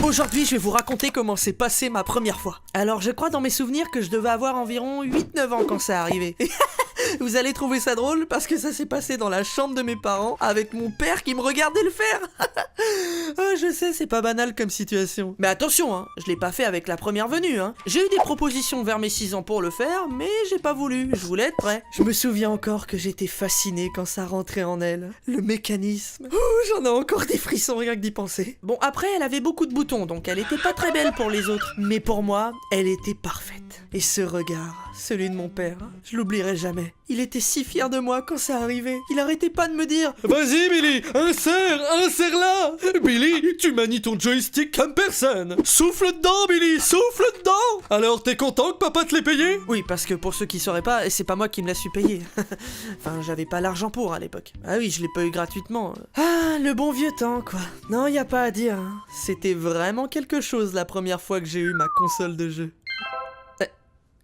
Aujourd'hui, je vais vous raconter comment s'est passée ma première fois. Alors, je crois dans mes souvenirs que je devais avoir environ 8-9 ans quand ça arrivait. Vous allez trouver ça drôle parce que ça s'est passé dans la chambre de mes parents avec mon père qui me regardait le faire. Oh, je sais, c'est pas banal comme situation. Mais attention, hein, je l'ai pas fait avec la première venue. Hein. J'ai eu des propositions vers mes 6 ans pour le faire, mais j'ai pas voulu. Je voulais être prêt. Je me souviens encore que j'étais fasciné quand ça rentrait en elle. Le mécanisme. Oh, j'en ai encore des frissons rien que d'y penser. Bon, après, elle avait beaucoup de boutons, donc elle était pas très belle pour les autres. Mais pour moi, elle était parfaite. Et ce regard, celui de mon père, je l'oublierai jamais. Il était si fier de moi quand ça arrivait. Il arrêtait pas de me dire: Vas-y Billy, insère-la. Billy, tu manies ton joystick comme personne. Souffle dedans Billy, souffle dedans. Alors t'es content que papa te l'ait payé? Oui, parce que pour ceux qui sauraient pas, c'est pas moi qui me l'a su payer. Enfin, j'avais pas l'argent pour à l'époque. Ah oui, je l'ai pas eu gratuitement. Ah, le bon vieux temps, quoi. Non, y a pas à dire. Hein. C'était vraiment quelque chose la première fois que j'ai eu ma console de jeu.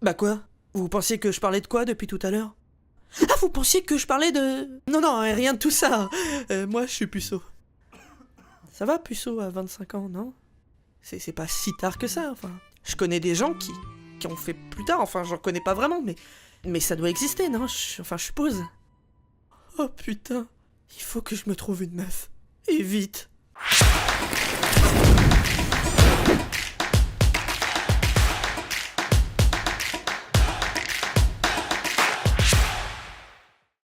Bah quoi? Vous pensiez que je parlais de quoi depuis tout à l'heure? Ah, vous pensiez que je parlais de... Non, rien de tout ça. Moi, je suis puceau. Ça va, puceau, à 25 ans, non? C'est pas si tard que ça, enfin. Je connais des gens qui ont fait plus tard, enfin, j'en connais pas vraiment, mais ça doit exister, non? Enfin, je suppose. Oh putain, il faut que je me trouve une meuf. Et vite.